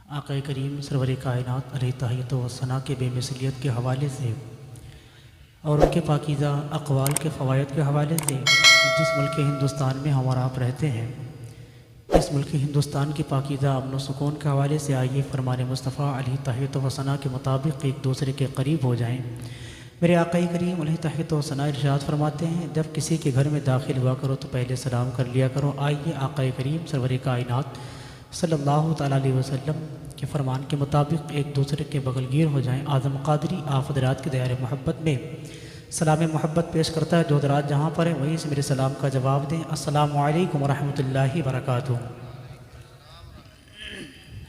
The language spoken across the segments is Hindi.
आक़ा करीम सरवर कायनात अलैहि तहय्युत व सना के बेमिसलियत के हवाले से और उनके पाकीज़ा अक़वाल के फ़वायद के हवाले से जिस मुल्क हिंदुस्तान में हम और आप रहते हैं, इस मुल्क हिंदुस्तान की पाकीज़ा अमन व सुकून के हवाले से आइए फ़रमान मुस्तफ़ा अलैहि तहय्युत व सना के मुताबिक एक दूसरे के करीब हो जाएँ। मेरे आक़ा करीम अलैहि तहय्युत व सना इरशाद फरमाते हैं, जब किसी के घर में दाखिल हुआ करो तो पहले सलाम कर लिया करो। आइए आक़ा करीम सरवर कायनात सल्लल्लाहु तआला अलैहि वसल्लम के फरमान के मुताबिक एक दूसरे के बगलगीर हो जाएं। आज़म क़ादरी आप हज़रात के दायरे मोहब्बत में सलाम मोहब्बत पेश करता है। जो हज़रात जहाँ पर हैं वहीं से मेरे सलाम का जवाब दें। अस्सलामु अलैकुम रहमतुल्लाहि बरकातुहू।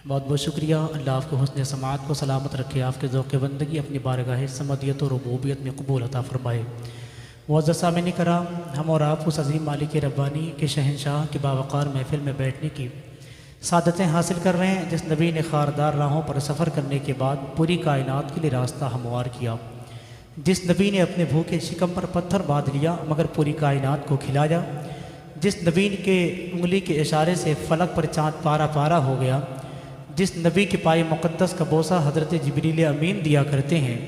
बहुत बहुत शुक्रिया। अल्लाह आपको हुस्न समाअत को सलामत रखे, आपके ज़ौक़ बंदगी अपनी बारगाह समदियत और रुबूबियत में कबूल अता फ़रमाए। मुअज़्ज़ज़ सामिन कराम, हम और आप उस अज़ीम मालिक रब्बानी के शहंशाह की बावक़ार महफ़िल में बैठने की सादतें हासिल कर रहे हैं, जिस नबी ने खारदार राहों पर सफ़र करने के बाद पूरी कायनात के लिए रास्ता हमवार किया, जिस नबी ने अपने भूखे शिकम पर पत्थर बांध लिया मगर पूरी कायनात को खिलाया, जिस नबी के उंगली के इशारे से फ़लक पर चाँद पारा पारा हो गया, जिस नबी के पाए मुक़द्दस का बोसा हज़रत जिब्रील अमीन दिया करते हैं,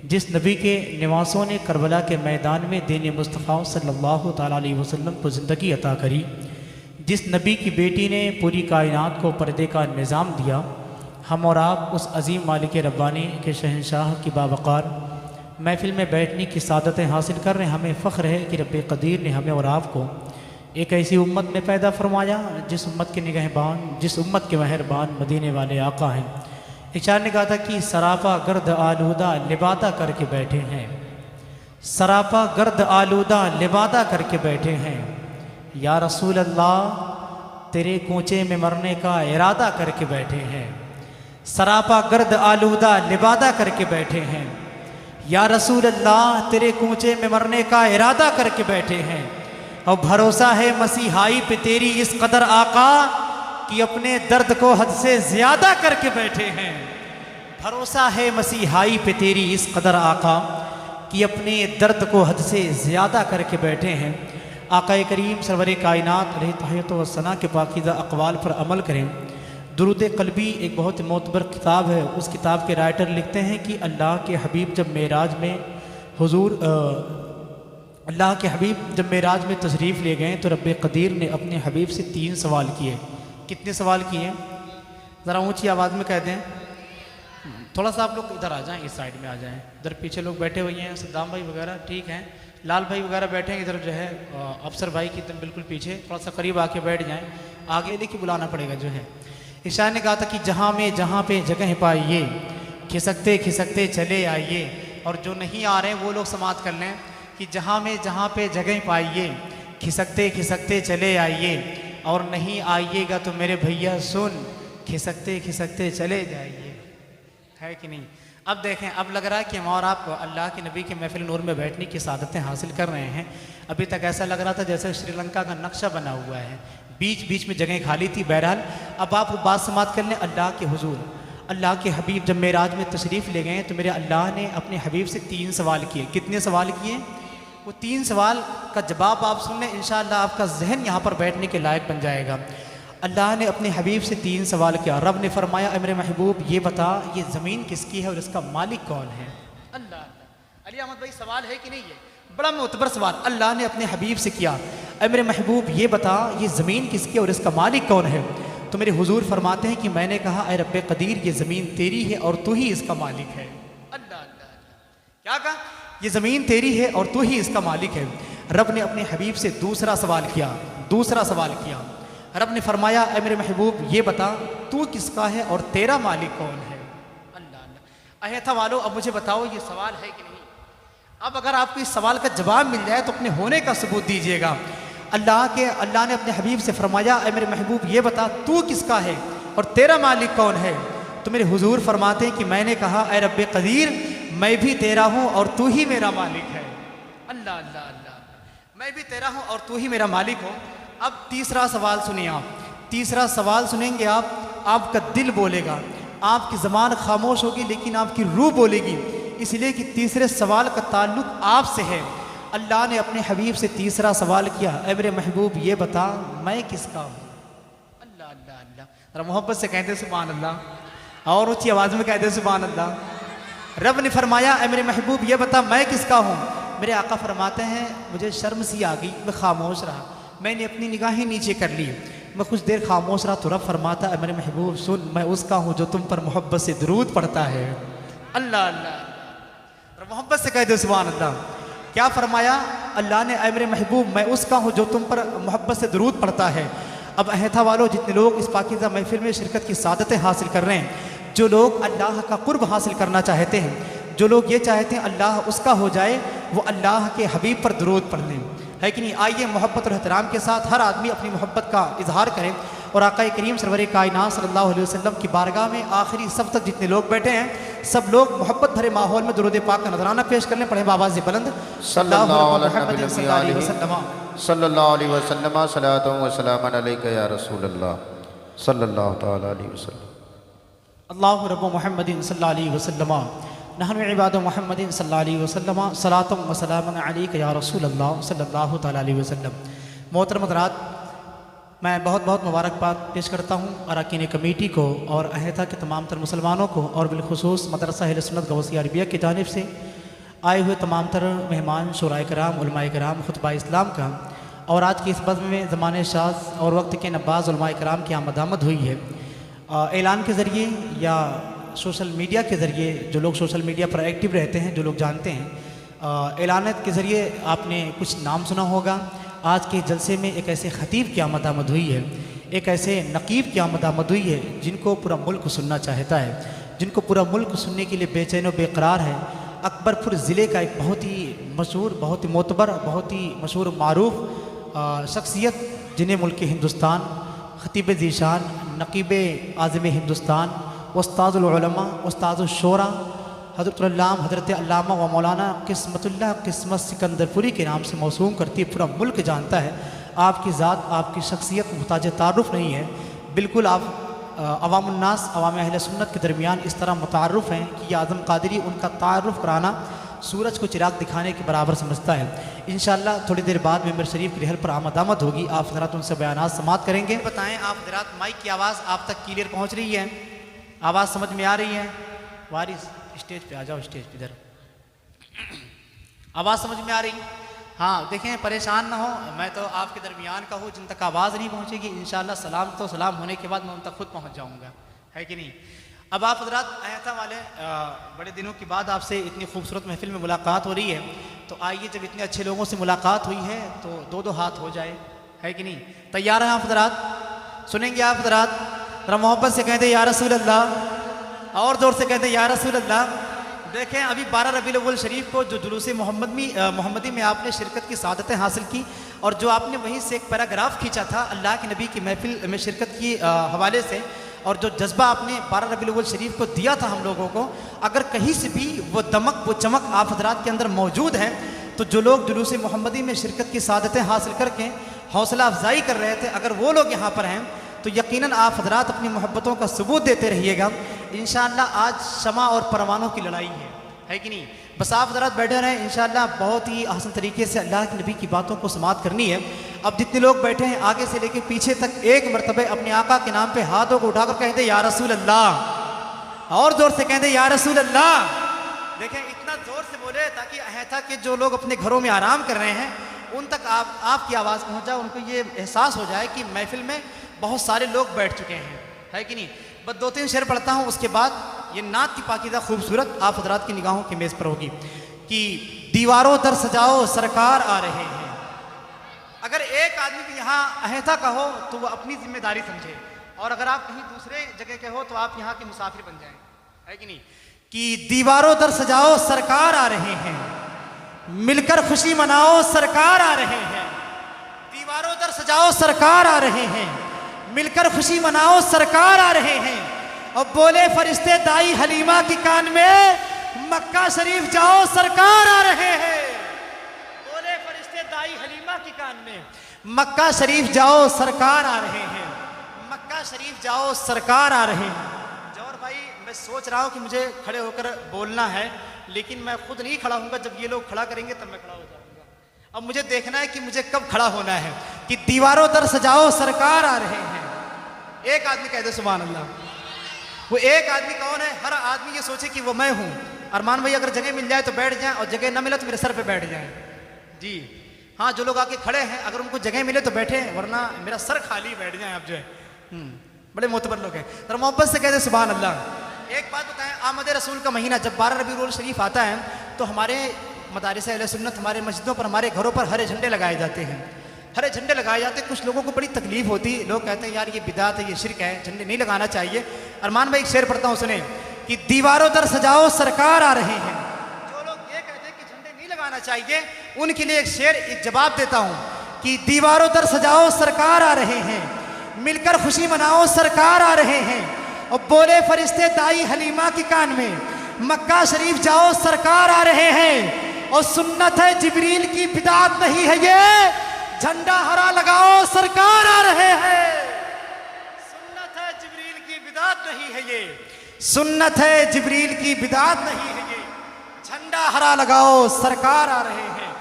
जिस नबी के निवासों ने करबला के मैदान में दीन मुस्तफ़ा सल्लल्लाहु तआला अलैहि वसल्लम को ज़िंदगी अता करी, जिस नबी की बेटी ने पूरी कायनात को पर्दे का निज़ाम दिया, हम और आप उस अज़ीम मालिक रब्बानी के शहंशाह की बावक़ार महफ़िल में बैठने की सादतें हासिल कर रहे हैं। हमें फ़ख्र है कि रब्बे क़दीर ने हमें और आपको एक ऐसी उम्मत में पैदा फरमाया जिस उम्मत के निगहबान, जिस उम्मत के मेहरबान मदीने वाले आका हैं। एक शायर ने कहा था कि सरापा गर्द आलूदा लिबादा करके बैठे हैं, सरापा गर्द आलूदा लिबादा करके बैठे हैं, या रसूल अल्लाह तेरे कूचे में मरने का इरादा करके बैठे हैं। सरापा गर्द आलूदा लिबादा करके बैठे हैं, या रसूल अल्लाह तेरे कूचे में मरने का इरादा करके बैठे हैं। और भरोसा है मसीहाई पे तेरी इस कदर आका कि अपने दर्द को हद से ज़्यादा करके बैठे हैं। भरोसा है मसीहाई पे तेरी इस कदर आका कि अपने दर्द को हद से ज़्यादा करके बैठे हैं। आक़ा करीम सरवर कायनात अलैहि तहय्युत व सना के पाकीज़ा अक़वाल पर अमल करें। दुरूद क़ल्बी एक बहुत मोतबर किताब है। उस किताब के राइटर लिखते हैं कि अल्लाह के हबीब जब मेराज में अल्लाह के हबीब जब मेराज में तशरीफ़ ले गए तो रब्बे क़दीर ने अपने हबीब से 3 सवाल किए। कितने सवाल किए? ज़रा ऊँची आवाज़ में कह दें। थोड़ा सा आप लोग इधर आ जाएँ, इस साइड में आ जाएँ। इधर पीछे लोग बैठे हुए हैं, सद्दाम भाई वगैरह ठीक हैं, लाल भाई वगैरह बैठे हैं इधर, जो है अफसर भाई की एकदम बिल्कुल पीछे, थोड़ा सा करीब आके बैठ जाएं। आगे देखिए बुलाना पड़ेगा जो है। ईशान ने कहा था कि जहाँ पे जगह पाइए खिसकते खिसकते चले आइए, और जो नहीं आ रहे हैं वो लोग समाप्त कर लें कि जहाँ पे जगह पाइए खिसकते खिसकते चले आइए, और नहीं आइएगा तो मेरे भैया सुन खिसकते खिसकते चले जाइए। है कि नहीं? अब देखें, अब लग रहा है कि हम और आप अल्लाह के नबी के महफिल नूर में बैठने की सादतें हासिल कर रहे हैं। अभी तक ऐसा लग रहा था जैसे श्रीलंका का नक्शा बना हुआ है, बीच बीच में जगह खाली थी। बहरहाल अब आप बात समाप्त कर लें। अल्लाह के हुजूर, अल्लाह के हबीब जब मेराज में तशरीफ़ ले गए तो मेरे अल्लाह ने अपने हबीब से 3 सवाल किए। कितने सवाल किए? वो 3 सवाल का जवाब आप सुन लें, इंशाअल्लाह आपका जहन यहाँ पर बैठने के लायक बन जाएगा। अल्लाह ने अपने हबीब से 3 सवाल किया। रब ने फरमाया, ए मेरे महबूब ये बता ये ज़मीन किसकी है और इसका मालिक कौन है? अल्लाह अली अहमद भाई सवाल है कि नहीं? है बड़ा मोतबर सवाल अल्लाह ने अपने हबीब से किया। ए मेरे महबूब ये बता ये ज़मीन किसकी है और इसका मालिक कौन है? तो मेरे हुजूर फरमाते हैं कि मैंने कहा, ए रब्बे क़दीर ये ज़मीन तेरी है और तू ही इसका मालिक है। अल्लाह अल्लाह, क्या कहा? ये ज़मीन तेरी है और तू ही इसका मालिक है। रब ने अपने हबीब से दूसरा सवाल किया। रब ने फरमाया, ए मेरे महबूब ये बता तू किसका है और तेरा मालिक कौन है? अल्लाह अल्लाह। अहता वालों, अब मुझे बताओ ये सवाल है कि नहीं? अब अगर आपको इस सवाल का जवाब मिल जाए तो अपने होने का सबूत दीजिएगा। अल्लाह ने अपने हबीब से फरमाया, ए मेरे महबूब ये बता तू किसका है और तेरा मालिक कौन है? तो मेरे हुजूर फरमाते हैं कि मैंने कहा, ए रब्बे क़दीर मैं भी तेरा हूँ और तू ही मेरा मालिक है। अल्लाह अल्लाह अल्लाह, मैं भी तेरा हूँ और तू ही मेरा मालिक हो। अब तीसरा सवाल सुनिए आप। तीसरा सवाल सुनेंगे आप, आपका दिल बोलेगा, आपकी ज़बान खामोश होगी लेकिन आपकी रूह बोलेगी, इसलिए कि तीसरे सवाल का ताल्लुक़ आपसे है। अल्लाह ने अपने हबीब से तीसरा सवाल किया, ए मेरे महबूब ये बता मैं किसका हूँ? अल्लाह अल्लाह अल्लाह, ज़रा मोहब्बत से कहते सुभान अल्लाह। और ऊंची आवाज़ में कह दे सुभान अल्लाह। रब ने फरमाया ए मेरे महबूब ये बता मैं किसका हूँ। मेरे आका फरमाते हैं मुझे शर्म सी आ गई, मैं खामोश रहा, मैंने अपनी निगाहें नीचे कर ली, मैं कुछ देर खामोश रहा तो रब फरमाता है मेरे महबूब सुन, मैं उसका हूँ जो तुम पर मोहब्बत से दुरूद पढ़ता है। अल्लाह अल्लाह, मोहब्बत से कह दे सुभान अल्लाह। क्या फरमाया अल्लाह ने, ऐ मेरे महबूब मैं उसका हूँ जो तुम पर मोहब्बत से दुरूद पढ़ता है। अब अहथा वालों जितने लोग इस पाकीज़ा महफिल में शिरकत की सादतें हासिल कर रहे हैं, जो लोग अल्लाह का कुर्ब हासिल करना चाहते हैं, जो लोग ये चाहते हैं अल्लाह उसका हो जाए, वो अल्लाह के हबीब पर दुरूद पढ़ लें, है कि नहीं। आइए मोहब्बत और एहतराम के साथ हर आदमी अपनी मोहब्बत का इजहार करें और आका करीम सरवर कायनात सल्लल्लाहु अलैहि वसल्लम की बारगाह में आखिरी सब तक जितने लोग बैठे हैं सब लोग मोहब्बत भरे माहौल में दुरूद पाक का नजराना पेश करने पड़े बाबाज़ बुलंद सल्लल्लाहु अलैहि वसल्लम सलातो व सलामन अलैका या रसूल अल्लाह सल्लल्लाहु तआला अलैहि वसल्लम। अल्लाहु रब्बु मुहम्मदिन सल्लल्लाहु अलैहि वसल्लम नहनु इबादु मुहम्मदिन सल्लल्लाहु अलैहि वसल्लम सलातो व सलामन अलैका या रसूल अल्लाह सल्लल्लाहु तआला अलैहि वसल्लम। मोहतरम हज़रात, मैं बहुत बहुत मुबारकबाद पेश करता हूँ अरकान कमेटी को और अहता के तमाम तर मुसलमानों को और बिलखुसूस मदरसा अहले सुन्नत गौसिया अरबिया की जानिब से आए हुए तमाम तर मेहमान शुराए कराम उलमाए कराम खुतबा इस्लाम का और आज की इस बज़्म में ज़माने शाज़ और वक्त के नब्बाज़ उलमाए कराम की आमद हुई है। ऐलान के ज़रिए या सोशल मीडिया के ज़रिए, जो लोग सोशल मीडिया पर एक्टिव रहते हैं, जो लोग जानते हैं, ऐलान के ज़रिए आपने कुछ नाम सुना होगा। आज के जलसे में एक ऐसे ख़तीब की आमद हुई है, एक ऐसे नकीब की आमद हुई है जिनको पूरा मुल्क सुनना चाहता है, जिनको पूरा मुल्क सुनने के लिए बेचैन व बेकरार है। अकबरपुर ज़िले का एक बहुत ही मशहूर, बहुत ही मोतबर, बहुत ही मशहूर मारूफ शख्सियत, जिन्हें मुल्क हिंदुस्तान, ख़तीब ज़ीशान, नकीब आज़म हिंदुस्तान, उस्ताज़ुल उलमा, उस्ताज़ुल शोरा हज़रत अल्लामा व मौलाना किस्मतुल्लाह किस्मत सिकंदरपुरी के नाम से मौसूम करती है। पूरा मुल्क जानता है आपकी ज़ात, आपकी शख्सियत मुहताज तारुफ़ नहीं है। बिल्कुल आप अवामुन्नास, अवाम अहले सुन्नत के दरमियान इस तरह मुतारुफ़ हैं कि आज़म कादरी उनका तारुफ़ कराना सूरज को चिराग दिखाने के बराबर समझता है। इंशाअल्लाह थोड़ी देर बाद मेंबर शरीफ की रहल पर आमद होगी, आप हज़रात उनसे बयानात समात करेंगे। बताएँ आप हज़रात, माइक की आवाज़ आप तक क्लियर पहुँच रही है? आवाज़ समझ में आ रही है? वारिस स्टेज पे आ जाओ, स्टेज पे इधर। आवाज़ समझ में आ रही? हाँ, देखें परेशान ना हो, मैं तो आपके दरमियान का हूँ, जिन तक आवाज़ नहीं पहुँचेगी इंशाअल्लाह सलाम तो सलाम होने के बाद मैं उन तक खुद पहुँच जाऊँगा, है कि नहीं। अब आप हज़रात अहता वाले बड़े दिनों के बाद आपसे इतनी खूबसूरत महफिल में मुलाकात हो रही है, तो आइए जब इतने अच्छे लोगों से मुलाकात हुई है तो दो दो हाथ हो जाए, है कि नहीं। तैयार हैं आप हज़रात? सुनेंगे आप हज़रात? ज़रा मोहब्बत से कहते या रसूल अल्लाह, और ज़ोर से कहते या रसूल अल्लाह। देखें अभी 12 रबीउल अव्वल शरीफ को जो जुलूस मोहम्मदी में आपने शिरकत की सादतें हासिल की और जो आपने वहीं से एक पैराग्राफ खींचा था अल्लाह के नबी की महफिल में शिरकत की हवाले से, और जो जज्बा आपने 12 रबीउल अव्वल शरीफ को दिया था हम लोगों को, अगर कहीं से भी वो दमक वो चमक आप हज़रात के अंदर मौजूद है, तो जो लोग जुलूस मोहम्मदी में शिरकत की सादतें हासिल करके हौसला अफजाई कर रहे थे, अगर वो लोग यहाँ पर हैं तो यकीनन आप हज़रात अपनी मोहब्बतों का सबूत देते रहिएगा। इंशाअल्लाह आज शमा और परवानों की लड़ाई है कि नहीं। बस आप हज़रात बैठे रहें, इंशाअल्लाह बहुत ही आसान तरीके से अल्लाह के नबी की बातों को समात करनी है। अब जितने लोग बैठे हैं आगे से लेकर पीछे तक एक मरतबे अपने आका के नाम पे हाथों को उठाकर कहते या रसूल अल्लाह, और ज़ोर से कहते या रसूल अल्लाह। देखें इतना ज़ोर से बोले ताकि अहता के जो लोग अपने घरों में आराम कर रहे हैं उन तक आपकी आवाज़ पहुँच जाए, उनको ये एहसास हो जाए कि महफिल में बहुत सारे लोग बैठ चुके हैं, है कि नहीं। बस 2-3 शेर पढ़ता हूँ, उसके बाद ये नात की पाकीज़ा खूबसूरत आप हज़रात की निगाहों की मेज़ पर होगी कि दीवारों दर सजाओ सरकार आ रहे हैं। अगर एक आदमी भी यहाँ अहता का हो तो वो अपनी जिम्मेदारी समझे, और अगर आप कहीं दूसरे जगह के हो तो आप यहाँ के मुसाफिर बन जाएं, है कि नहीं। कि दीवारों दर सजाओ सरकार आ रहे हैं, मिलकर खुशी मनाओ सरकार आ रहे हैं। दीवारों दर सजाओ सरकार आ रहे हैं, मिलकर खुशी मनाओ सरकार आ रहे हैं। और बोले फरिश्ते दाई हलीमा की कान में मक्का शरीफ जाओ सरकार आ रहे हैं। बोले फरिश्ते दाई हलीमा की कान में मक्का शरीफ जाओ सरकार आ रहे हैं, मक्का शरीफ जाओ सरकार आ रहे हैं। जौहर भाई मैं सोच रहा हूँ कि मुझे खड़े होकर बोलना है, लेकिन मैं खुद नहीं खड़ा हूँगा, जब ये लोग खड़ा करेंगे तब मैं खड़ा हो जाऊँगा। अब मुझे देखना है कि मुझे कब खड़ा होना है। कि दीवारों दर सजाओ सरकार आ रहे हैं। एक आदमी कह दे सुभान अल्लाह। वो एक आदमी कौन है? हर आदमी ये सोचे कि वो मैं हूँ। अरमान भाई अगर जगह मिल जाए तो बैठ जाए और जगह ना मिले तो मेरे सर पे बैठ जाए जी। हाँ, जो लोग आके खड़े हैं अगर उनको जगह मिले तो बैठे, वरना मेरा सर खाली बैठ जाए आप जो है। बड़े मोतबर लोग हैं, तो मोहब्बत से कहते सुभान अल्लाह। एक बात बताएं, आमद रसूल का महीना जब 12 रबीउल शरीफ आता है तो हमारे मदारिस अहले सुन्नत, हमारे मस्जिदों पर, हमारे घरों पर हरे झंडे लगाए जाते हैं। हरे झंडे लगाए जाते हैं। कुछ लोगों को बड़ी तकलीफ होती है, लोग कहते हैं यार ये बिदात है, ये शिरक है, झंडे नहीं लगाना चाहिए। अरमान भाई एक शेर पढ़ता हूँ सुने कि दीवारों दर सजाओ सरकार आ रहे हैं। जो लोग ये कहते हैं कि झंडे नहीं लगाना चाहिए उनके लिए एक शेर, एक जवाब देता हूँ कि दीवारों दर सजाओ सरकार आ रहे हैं, मिलकर खुशी मनाओ सरकार आ रहे हैं। और बोले फरिश्ते दाई हलीमा की कान में, मक्का शरीफ जाओ सरकार आ रहे हैं। और सुन्नत है जिब्रील की बिदात नहीं है ये, झंडा हरा लगाओ सरकार आ रहे हैं। सुन्नत है जिब्रील की बिदात नहीं है ये, सुन्नत है जिब्रील की बिदात नहीं है ये, झंडा हरा लगाओ सरकार आ रहे हैं।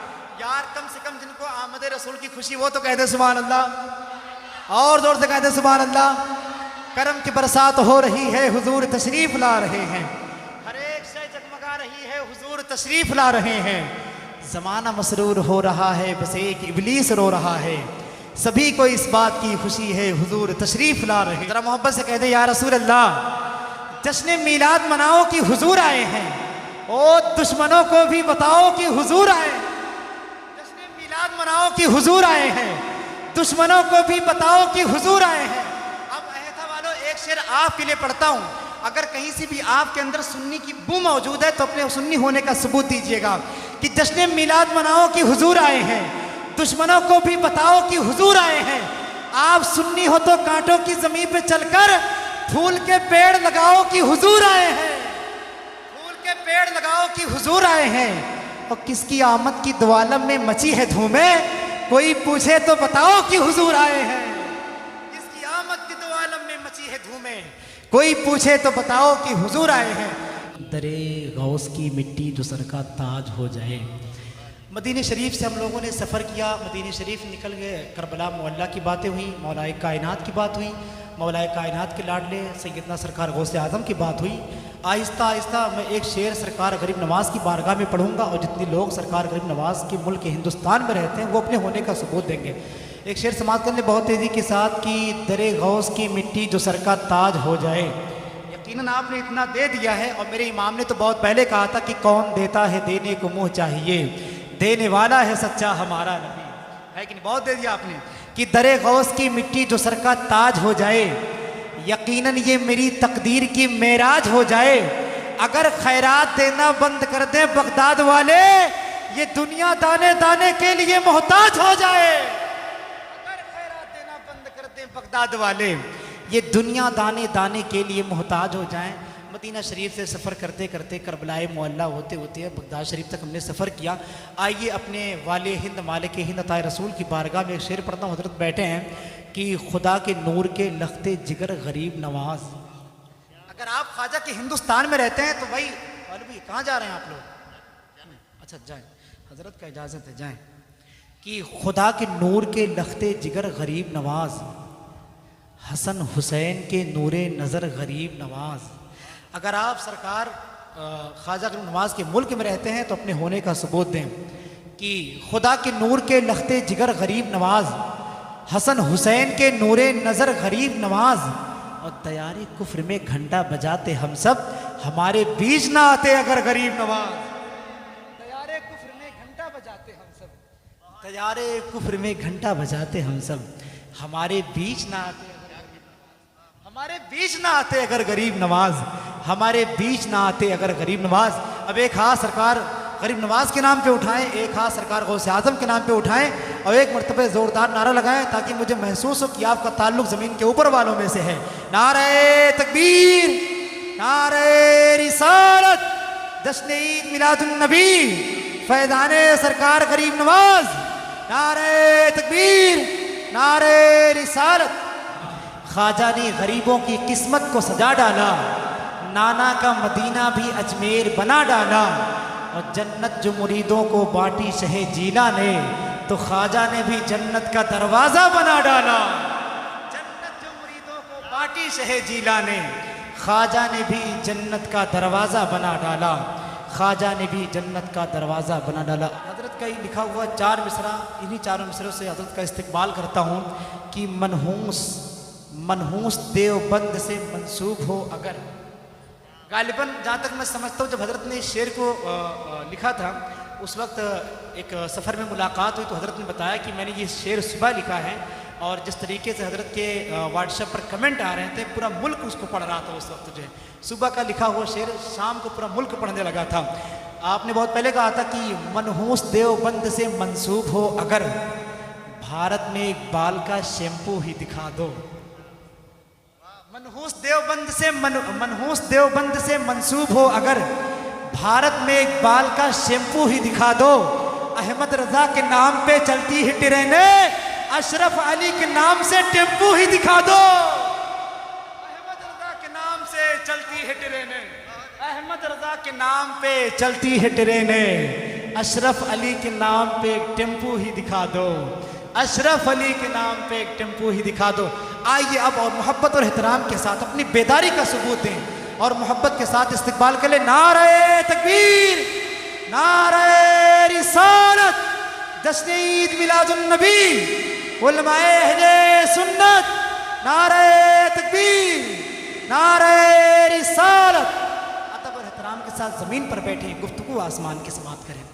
यार कम से कम जिनको आमद रसूल की खुशी वो तो कहते सुभान अल्लाह, और जोर से कहते सुभान अल्लाह। करम की बरसात हो रही है, हुजूर तशरीफ ला रहे हैं। हर एक शय जगमगा रही है, हुजूर तशरीफ ला रहे हैं। जमाना मसरूर हो रहा है, बस एक इबलीस रो रहा है। सभी को इस बात की खुशी है, हुजूर तशरीफ ला रहे हैं। जरा मोहब्बत से कहते या रसूल अल्लाह, जश्न मीलाद मनाओ कि हुजूर आए हैं। ओ दुश्मनों को भी बताओ कि हुजूर आए। जश्न मीलाद मनाओ कि हुजूर आए हैं, दुश्मनों को भी बताओ कि हुजूर आए हैं। अब अहता वालों एक शेर आपके लिए पढ़ता हूं, अगर कहीं से भी आपके अंदर सुन्नी की बू मौजूद है तो अपने सुन्नी होने का सबूत दीजिएगा कि जश्न मीलाद मनाओ कि हुजूर आए हैं, दुश्मनों को भी बताओ कि हुजूर आए हैं। आप सुन्नी हो तो कांटों की जमीन पे चलकर फूल के पेड़ लगाओ कि हुजूर आए हैं, फूल के पेड़ लगाओ कि हुजूर आए हैं। और किसकी आमद की दुआलम में मची है धूमें, कोई पूछे तो बताओ कि हुजूर आए हैं। किसकी आमद की दुआलम में मची है धूमें, कोई पूछे तो बताओ कि हुजूर आए हैं। दरे गौस की मिट्टी जो सर का ताज हो जाए। मदीने शरीफ से हम लोगों ने सफ़र किया, मदीने शरीफ निकल गए, करबला मोहल्ला की बातें हुई, मौलाए कायनात की बात हुई, मौलाए कायनात के लाडले सैयदना सरकार गौसे आज़म की बात हुई। आहिस्ता आहिस्ता मैं एक शेर सरकार गरीब नवाज़ की बारगाह में पढ़ूंगा और जितने लोग सरकार गरीब नवाज़ के मुल्क हिंदुस्तान में रहते हैं वो अपने होने का सबूत देंगे। एक शेर समाप्त करने बहुत तेज़ी के साथ कि दरे गौस की मिट्टी जो सर का ताज हो जाए। यकीनन आपने इतना दे दिया है और मेरे इमाम ने तो बहुत पहले कहा था कि कौन देता है देने को मुँह चाहिए, देने वाला है सच्चा हमारा नबी, है कि नहीं? बहुत दे दिया आपने कि दरे गौस की मिट्टी जो सर का ताज हो जाए। यकीनन ये मेरी तकदीर की मेराज हो जाए। अगर खैरात देना बंद कर दें बगदाद वाले, ये दुनिया दाने दाने के लिए मोहताज हो जाए। अगर खैरात देना बंद कर दें बगदाद वाले, ये दुनिया दाने दाने के लिए मोहताज हो जाएं। मदीना शरीफ से सफ़र करते करते करबलाए मोहल्ला होते होते बगदाद शरीफ तक हमने सफ़र किया। आइए अपने वाले हिंद मालिक हिंद अताए रसूल की बारगाह में एक शेर पढ़ता हूँ। हज़रत बैठे हैं कि खुदा के नूर के लखते जिगर गरीब नवाज। अगर आप ख्वाजा के हिंदुस्तान में रहते हैं तो भाई भाई कहाँ जा रहे हैं आप लोग? अच्छा जाएं, हज़रत का इजाज़त है, जाएं। कि खुदा के नूर के लखते जिगर गरीब नवाज, हसन हुसैन के नूरे नज़र गरीब नवाज। अगर आप सरकार ख्वाजा गरीब नवाज के मुल्क में रहते हैं तो अपने होने का सबूत दें कि खुदा के नूर के लखते जिगर गरीब नवाज, हसन हुसैन के नूरे नज़र गरीब नवाज। और तैयारी कुफ्र में घंटा बजाते हम सब, हमारे बीच ना आते अगर गरीब नवाज। तैयारे कुफ्र में घंटा बजाते हम सब, तैयारे कुफ्र में घंटा बजाते हम सब, हमारे बीच ना आते, हमारे बीच ना आते अगर गरीब नवाज, हमारे बीच ना आते अगर गरीब नवाज। अब एक हाथ सरकार गरीब नवाज के नाम पे उठाएं, एक हाथ सरकार गौसे आज़म के नाम पे उठाएं और एक मरतबे ज़ोरदार नारा लगाएं ताकि मुझे महसूस हो कि आपका ताल्लुक ज़मीन के ऊपर वालों में से है। नारे तकबीर, नारे रिसालत, जश्न ईद मिलादुन नबी, फैज़ाने सरकार गरीब नवाज। नारे तकबीर, नारे रिसालत। ख्वाजा ने गरीबों की किस्मत को सजा डाला, नाना का मदीना भी अजमेर बना डाला। और जन्नत जो मुरीदों को बांटी शहे जीला ने, तो ख्वाजा ने भी जन्नत का दरवाज़ा बना डाला। जन्नत जो मुरीदों को बांटी शहे जीला ने, ख्वाजा ने भी जन्नत का दरवाज़ा बना डाला, ख्वाजा ने भी जन्नत का दरवाज़ा बना डाला। हज़रत का ही लिखा हुआ 4 मिसरा, इन्हीं 4 मिसरों से हज़रत का इस्तिक़बाल करता हूँ कि मनहूस देवबंद से मंसूब हो अगर। गालिबन जहाँ तक मैं समझता हूँ जब हज़रत ने इस शेर को लिखा था उस वक्त एक सफ़र में मुलाकात हुई तो हज़रत ने बताया कि मैंने ये शेर सुबह लिखा है और जिस तरीके से हज़रत के व्हाट्सएप पर कमेंट आ रहे थे पूरा मुल्क उसको पढ़ रहा था। उस वक्त जो है सुबह का लिखा हुआ शेर शाम को पूरा मुल्क पढ़ने लगा था। आपने बहुत पहले कहा था कि मनहूस देवबंद से मंसूब हो अगर, भारत में इकबाल का शैम्पू ही दिखा दो। मनहूस देवबंद से मंसूब हो अगर, भारत में इकबाल का शैम्पू ही दिखा दो। अहमद रजा के नाम पे चलती ही ट्रेनें, अशरफ अली के नाम से टेम्पू ही दिखा दो। अहमद रजा के नाम से चलती है ट्रेनें, अहमद रजा के नाम पे चलती है ट्रेनें, अशरफ अली के नाम पे एक टेम्पू ही दिखा दो, अशरफ अली के नाम पे एक टेम्पू ही दिखा दो। आइए अब और मोहब्बत और एहतराम के साथ अपनी बेदारी का सबूत दें और मोहब्बत के साथ इस्तकबाल कर ले। नारे तकबीर, नारे रिसालत, जश्न ईद मिलादुन नबी, उलमाए अहले सुन्नत, नारे तकबीर, नारे रिसालत। अदब और एहतराम के साथ ज़मीन पर बैठे गुफ्तगू आसमान की समात करें।